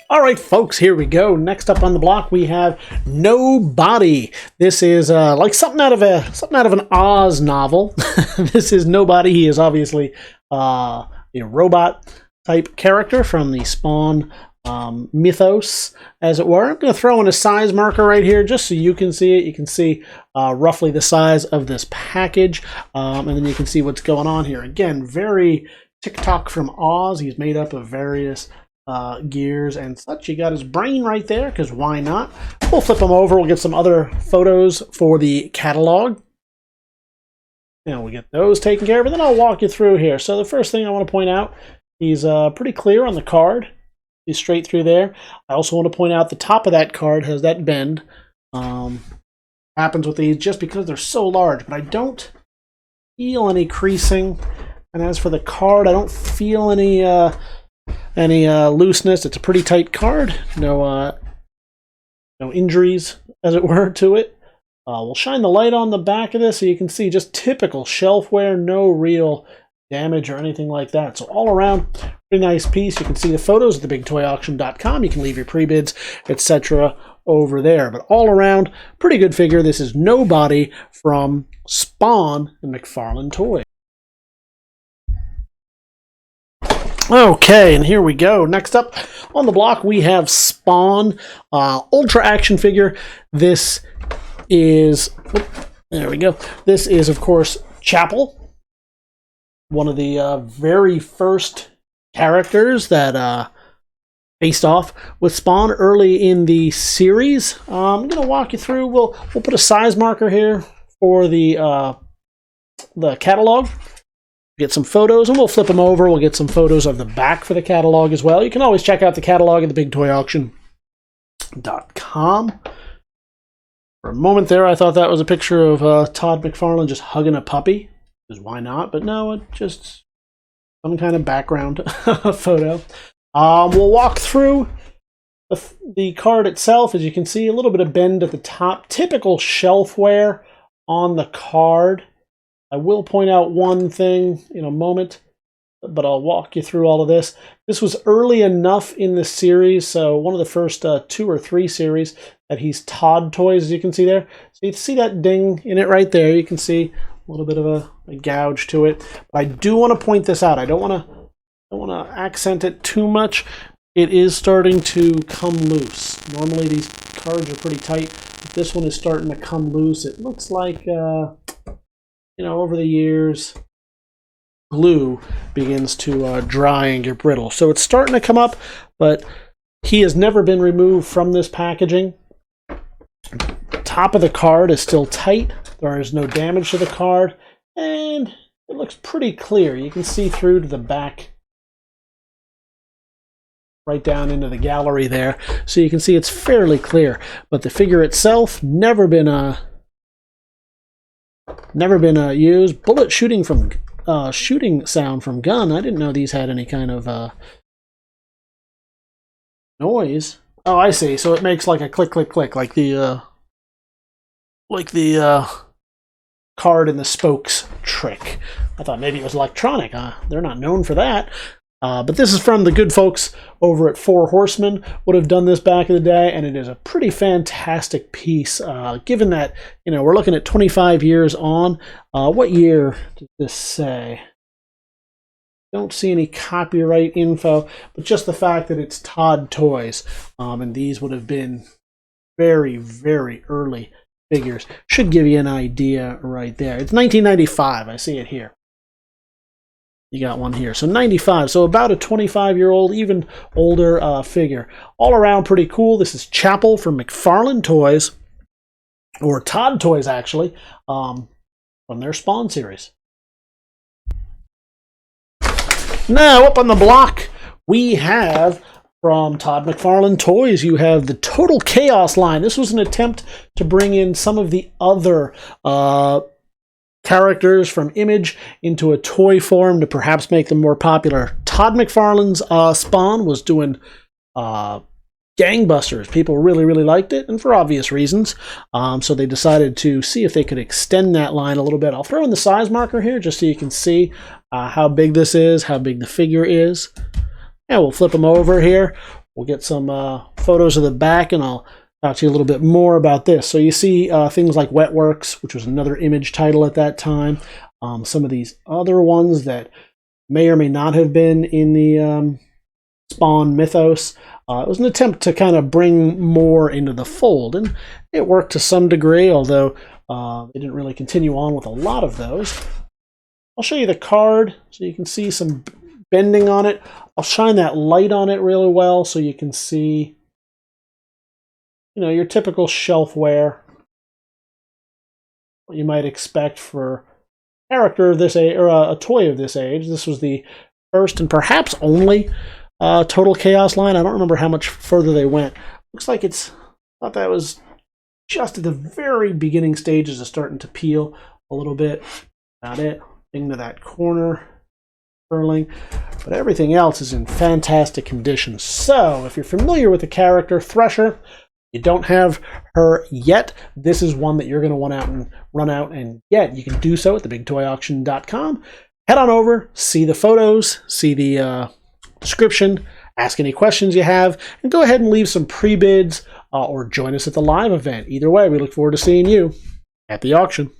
All right, folks, here we go. Next up on the block, we have Nobody. This is like something out of an Oz novel. This is Nobody. He is obviously a robot type character from the Spawn mythos, as it were. I'm going to throw in a size marker right here just so you can see it. You can see roughly the size of this package, and then you can see what's going on here. Again, very TikTok from Oz. He's made up of various gears and such. You got his brain right there, because why not? We'll flip him over. We'll get some other photos for the catalog, and we'll get those taken care of, and then I'll walk you through here. So the first thing I want to point out, he's pretty clear on the card. He's straight through there. I also want to point out the top of that card has that bend. Happens with these just because they're so large, but I don't feel any creasing. And as for the card, I don't feel any looseness. It's a pretty tight card. No injuries, as it were, to it. We'll shine the light on the back of this so you can see just typical shelf wear, no real damage or anything like that. So all around, pretty nice piece. You can see the photos at TheBigToyAuction.com. You can leave your pre-bids, etc. over there. But all around, pretty good figure. This is Nobody from Spawn and McFarlane Toys. Okay, and here we go. Next up on the block, we have Spawn Ultra Action figure. This is, there we go. This is, of course, Chapel, one of the very first characters that faced off with Spawn early in the series. I'm going to walk you through. We'll put a size marker here for the catalog. Get some photos, and we'll flip them over. We'll get some photos of the back for the catalog as well. You can always check out the catalog at TheBigToyAuction.com. For a moment there, I thought that was a picture of Todd McFarlane just hugging a puppy, because why not? But no, it just some kind of background photo. We'll walk through the card itself. As you can see, a little bit of bend at the top. Typical shelf wear on the card. I will point out one thing in a moment, but I'll walk you through all of this. This was early enough in the series, so one of the first 2 or 3 series that he's Todd Toys, as you can see there. So you see that ding in it right there. You can see a little bit of a gouge to it. But I do want to point this out. I don't want to accent it too much. It is starting to come loose. Normally these cards are pretty tight, but this one is starting to come loose. It looks like over the years, glue begins to dry and get brittle. So it's starting to come up, but he has never been removed from this packaging. The top of the card is still tight. There is no damage to the card, and it looks pretty clear. You can see through to the back, right down into the gallery there. So you can see it's fairly clear, but the figure itself never been used. Bullet shooting sound from gun. I didn't know these had any kind of noise. Oh, I see. So it makes like a click, click, click, like the card in the spokes trick. I thought maybe it was electronic. They're not known for that. But this is from the good folks over at Four Horsemen. Would have done this back in the day, and it is a pretty fantastic piece. Given that we're looking at 25 years on. What year did this say? Don't see any copyright info, but just the fact that it's Todd Toys, and these would have been very, very early figures. Should give you an idea right there. It's 1995. I see it here. You got one here. So 95. So about a 25-year-old, even older figure. All around pretty cool. This is Chapel from McFarlane Toys, or Todd Toys actually, from their Spawn series. Now up on the block we have, from Todd McFarlane Toys, you have the Total Chaos line. This was an attempt to bring in some of the other characters from Image into a toy form to perhaps make them more popular. Todd McFarlane's Spawn was doing gangbusters. People really, really liked it, and for obvious reasons. So they decided to see if they could extend that line a little bit. I'll throw in the size marker here just so you can see. how big this is, how big the figure is. And we'll flip them over here. We'll get some photos of the back, and I'll talk to you a little bit more about this. So you see things like Wetworks, which was another Image title at that time. Some of these other ones that may or may not have been in the Spawn mythos. It was an attempt to kind of bring more into the fold, and it worked to some degree, although they didn't really continue on with a lot of those. I'll show you the card so you can see some bending on it. I'll shine that light on it really well so you can see, you know, your typical shelfware, what you might expect for a character of this age, or a toy of this age. This was the first and perhaps only Total Chaos line. I don't remember how much further they went. Looks like it's, I thought that was just at the very beginning stages of starting to peel a little bit. Got it. Into that corner. Curling, but everything else is in fantastic condition. So if you're familiar with the character Thresher, you don't have her yet, this is one that you're going to want out and run out and get. You can do so at TheBigToyAuction.com. Head on over, see the photos, see the description, ask any questions you have, and go ahead and leave some pre-bids or join us at the live event. Either way, we look forward to seeing you at the auction.